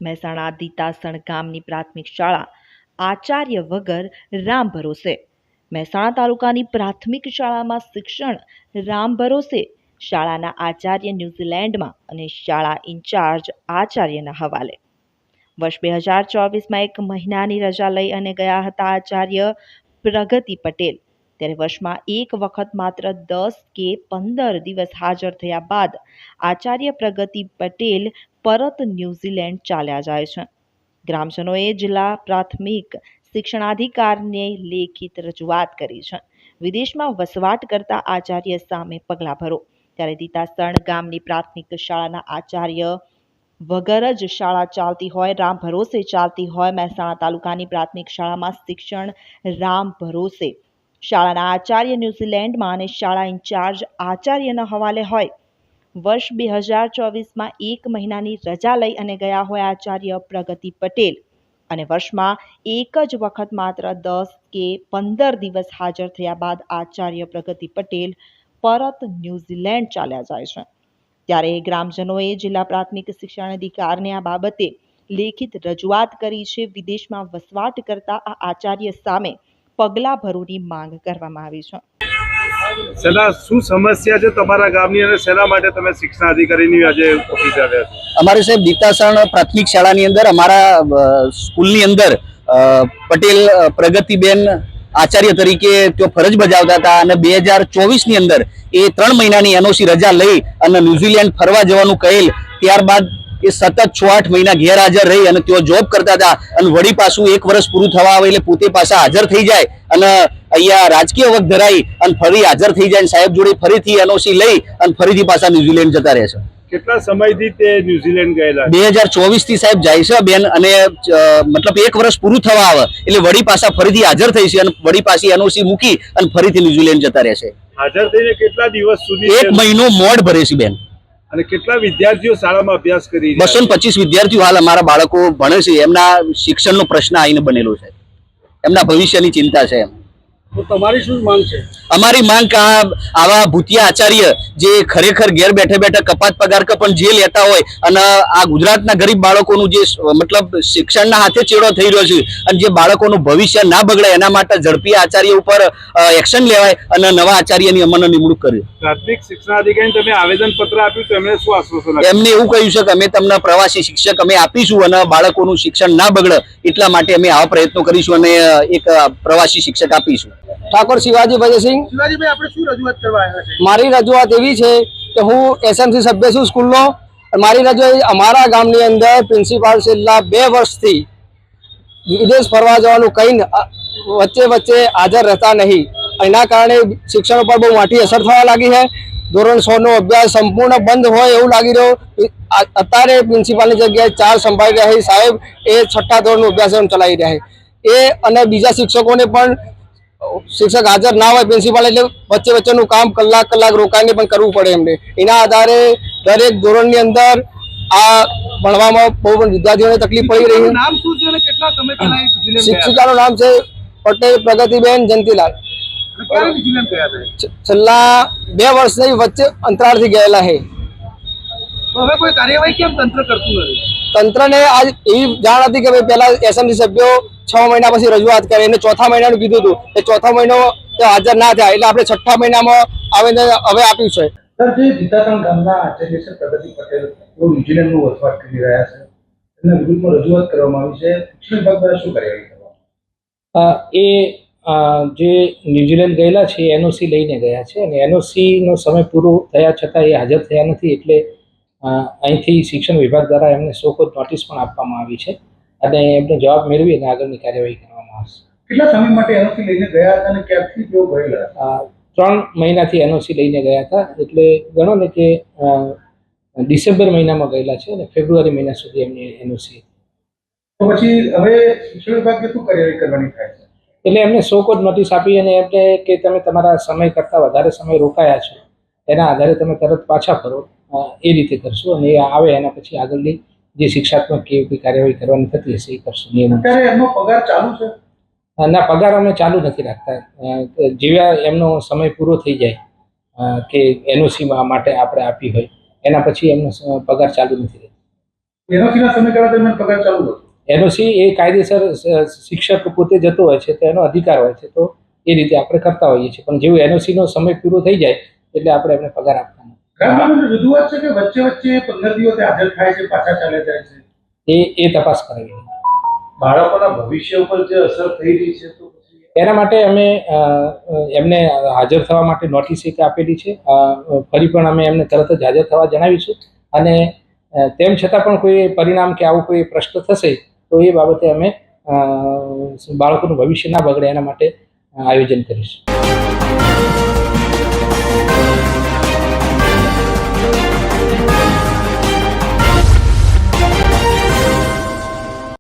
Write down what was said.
મહેસાણા દીતાસણ ગામની પ્રાથમિક શાળા આચાર્ય વગર રામ ભરોસે. મહેસાણા તાલુકાની પ્રાથમિક શાળામાં શિક્ષણ રામ ભરોસે. શાળાના આચાર્ય ન્યૂઝીલેન્ડમાં અને શાળા ઇન્ચાર્જ આચાર્યના હવાલે. વર્ષ 2024માં 1 મહિનાની રજા લઈ અને ગયા હતા આચાર્ય પ્રગતિ પટેલ. ત્યારે વર્ષમાં એક વખત માત્ર 10 કે 15 દિવસ હાજર થયા બાદ આચાર્ય પ્રગતિ પટેલ પરત ન્યૂઝીલેન્ડ ચાલ્યા જાય છે. ગ્રામજનોએ જિલ્લા પ્રાથમિક શિક્ષણાધિકારીને લેખિત રજૂઆત કરી છે. વિદેશમાં વસવાટ કરતા આચાર્ય સામે પગલાં ભરો. ત્યારે દીતાસણ ગામની પ્રાથમિક શાળાના આચાર્ય વગર જ શાળા ચાલતી હોય, રામ ભરોસે ચાલતી હોય. મહેસાણા તાલુકાની પ્રાથમિક શાળામાં શિક્ષણ રામ ભરોસે. શાળાના આચાર્ય ન્યૂઝીલેન્ડમાં અને શાળા ઇન્ચાર્જ આચાર્યના હવાલે હોય. વર્ષ 2024માં 1 મહિનાની રજા લઈ અને ગયા હોય આચાર્ય પ્રગતિ પટેલ, અને વર્ષમાં એક જ વખત માત્ર 10 કે 15 દિવસ હાજર થયા બાદ આચાર્ય પ્રગતિ પટેલ પરત ન્યૂઝીલેન્ડ ચાલ્યા જાય છે. ત્યારે ગ્રામજનોએ જિલ્લા પ્રાથમિક શિક્ષણાધિકારીને આ બાબતે લેખિત રજૂઆત કરી છે. વિદેશમાં વસવાટ કરતા આ આચાર્ય સામે પગલાં ભરોની માંગ કરવામાં આવી છે. સેના શું સમસ્યા છે તમારા ગામની અને સેના માટે તમે શિક્ષણાધિકારીની આજે ઓફિસે આવ્યા છો? અમારે સાહેબ દીતાસણ પ્રાથમિક શાળાની અંદર અમારા સ્કૂલની અંદર પટેલ પ્રગતિબેન આચાર્ય તરીકે તેઓ ફરજ બજાવતા હતા અને 2024ની અંદર એ 3 મહિનાની એનઓસી રજા લઈ અને ન્યૂઝીલેન્ડ ફરવા જવાનું કહેલ. ત્યારબાદ એ સતત 6-8 મહિના ગેરહાજર રહી અને તેઓ જોબ કરતા હતા અને વળી પાછું 1 વર્ષ પૂરું થવા આવે એટલે પોતે પાછા હાજર થઈ જાય અને અહીંયા રાજકીય વખત ધરાઈ અને ફરી હાજર થઈ જાય. સાહેબ જોડે ફરીથી એનઓસી લઈ અને ફરીથી પાછા ન્યૂઝીલેન્ડ જતા રહે છે. કેટલા સમયથી તે ન્યૂઝીલેન્ડ ગયેલા? 2024થી સાહેબ જાય છે બેન, અને મતલબ 1 વર્ષ પૂરું થવા આવે એટલે વળી પાછા ફરીથી હાજર થઈ છે અને વળી પાછી એનઓસી મૂકી અને ફરીથી ન્યૂઝીલેન્ડ જતા રહેશે. હાજર થઈને કેટલા દિવસ સુધી? 1 મહિનો મોડ ભરે છે બેન. અને કેટલા વિદ્યાર્થીઓ શાળામાં અભ્યાસ કરી? 225 વિદ્યાર્થીઓ હાલ અમારા બાળકો ભણે છે. એમના શિક્ષણનો પ્રશ્ન આવીને બનેલો છે. એમના ભવિષ્યની ચિંતા છે. તો તમારી શું માંગ છે? અમારી માંગ કે આવા ભૂતિયા આચાર્ય જે ખરેખર ઘેર બેઠે બેઠા કપાત પગાર પણ જે લેતા હોય અને આ ગુજરાતના ગરીબ બાળકોનું જે મતલબ શિક્ષણના હાથે ચેડો થઈ રહ્યો છે અને જે બાળકોનું ભવિષ્ય ના બગડે એના માટે ઝડપી આચાર્ય ઉપર એક્શન લેવાય અને નવા આચાર્યની અમલનો નિમણૂક કરી. પ્રાથમિક શિક્ષણાધિકારીને તમે આવેદન પત્ર આપ્યું તો એમને શું આશ્વાસન આપ્યું? એમને એવું કહ્યું છે કે અમે તમને પ્રવાસી શિક્ષક અમે આપીશું અને બાળકોનું શિક્ષણ ના બગડે એટલા માટે અમે આવા પ્રયત્નો કરીશું અને એક પ્રવાસી શિક્ષક આપીશું. ઠાકોર શિવાજી ભજસિંહ. શિવાજીભાઈ, આપણે શું રજૂઆત કરવા આવ્યા છે? મારી રજૂઆત એવી છે કે હું એસએમસી સભ્ય છું સ્કૂલનો. મારી રજૂઆત અમારા ગામની અંદર પ્રિન્સિપાલ છેલ્લા 2 વર્ષથી વિદેશ ફરવા જવાનું કહીને વચ્ચે હાજર રહેતા નહીં. એના કારણે શિક્ષણ ઉપર બહુ મોટી અસર થવા લાગી છે. ધોરણ 6 નો અભ્યાસ સંપૂર્ણ બંધ હોય એવું લાગી રહ્યો. અત્યારે પ્રિન્સિપાલની જગ્યાએ 4 સંભાળી રહ્યા છે સાહેબ. એ 6ઠ્ઠા ધોરણનો અભ્યાસક્રમ ચલાવી રહ્યા છે. એ અને બીજા શિક્ષકોને પણ શિક્ષક હાજર ના હોય પ્રિન્સિપાલ એટલે વચ્ચેનું કામ કલાક રોકાઈને પણ કરવું પડે એમને. એના આધારે દરેક ધોરણની અંદર આ ભણવામાં બહુ પણ વિદ્યાર્થીઓને તકલીફ પડી રહી છે. નામ શું છે અને કેટલા સમય પહેલા શિક્ષિકાનું નામ છે પટેલ પ્રગતિબેન જયંતિલાલ. છેલ્લા 2 વર્ષની વચ્ચે અંતરાળથી ગયેલા છે. હવે કોઈ કાર્યવાહી કેમ તંત્ર કરતું નથી? તંત્રને આજ એવી જાણ હતી કે ભાઈ પહેલા એસએમસી સભ્યો 6 મહિના પછી રજૂઆત કરે એને 4થા મહિનાનું કીધું હતું. એ 4થા મહિનો હાજર ના થયા એટલે આપણે 6ઠ્ઠા મહિનામાં આવેદન હવે આપ્યું છે. સર, જે દીતાસણ ગામના આચાર્ય છે પ્રગતિ પટેલ ન્યૂઝીલેન્ડનો વસવાટ કરી રહ્યા છે, એમના વિરુદ્ધમાં રજૂઆત કરવામાં આવી છે. શિક્ષણ વિભાગ દ્વારા શું કાર્યવાહી કરવામાં? એ જે ન્યૂઝીલેન્ડ ગયેલા છે એનઓસી લઈને ગયા છે અને એનઓસીનો સમય પૂરો થયા છતાં એ હાજર થયા નથી. એટલે અહીંથી શિક્ષણ વિભાગ દ્વારા એમને શોકોઝ નોટિસ પણ આપવામાં આવી છે અને એમનો જવાબ મેળવી અને આગળની કાર્યવાહી કરવામાં આવશે. કેટલા સમય માટે એનઓસી લઈને ગયા હતા અને ક્યારથી તેઓ ગયેલા? 3 મહિનાથી એનઓસી લઈને ગયા હતા. એટલે ગણો ને કે ડિસેમ્બર મહિનામાં ગયેલા છે અને ફેબ્રુઆરી મહિના સુધી એમની એનઓસી. તો પછી હવે શિક્ષણ વિભાગે શું કાર્યવાહી કરવાની થાય છે? એટલે એમને શોકોઝ નોટિસ આપી અને એમને કે તમે તમારા સમય કરતાં વધારે સમય રોકાયા છો એના આધારે તમે તરત પાછા ફરો એ રીતે કરશું અને એ આવે એના પછી આગળની જે શિક્ષાત્મક કેવી કાર્યવાહી કરવાની થતી હશે એ કરશું. નિયમ અત્યારે એમનો પગાર ચાલુ છે? ના, પગાર અમે ચાલુ નથી રાખતા. જેવા એમનો સમય પૂરો થઈ જાય કે એનઓસી માટે આપણે આપી હોય એના પછી એમનો પગાર ચાલુ નથી રહેતો. એનઓસીના સમયગાળા દરમિયાન પગાર ચાલુ હતો. એનઓસી એ કાયદેસર શિક્ષક પોતે જતો હોય છે તો એનો અધિકાર હોય છે, તો એ રીતે આપણે કરતા હોઈએ છીએ. પણ જેવું એનઓસીનો સમય પૂરો થઈ જાય એટલે આપણે એમને પગાર આપવાનો. ગ્રામજનોની રજૂઆત છે કે વચ્ચે વચ્ચે 15 દિવસે હાજર થાય છે, પાછા ચાલે જાય છે. એ તપાસ કરાવી. બાળકોના ભવિષ્ય ઉપર જે અસર થઈ રહી છે તો પછી એના માટે અમે એમને હાજર થવા માટે નોટિસ એક આપેલી છે. ફરી પણ અમે એમને તરત જ હાજર થવા જણાવીશું, અને તેમ છતાં પણ કોઈ પરિણામ કે આવો કોઈ પ્રશ્ન થશે તો એ બાબતે અમે બાળકોનું ભવિષ્ય ના બગડે એના માટે આયોજન કરીશું.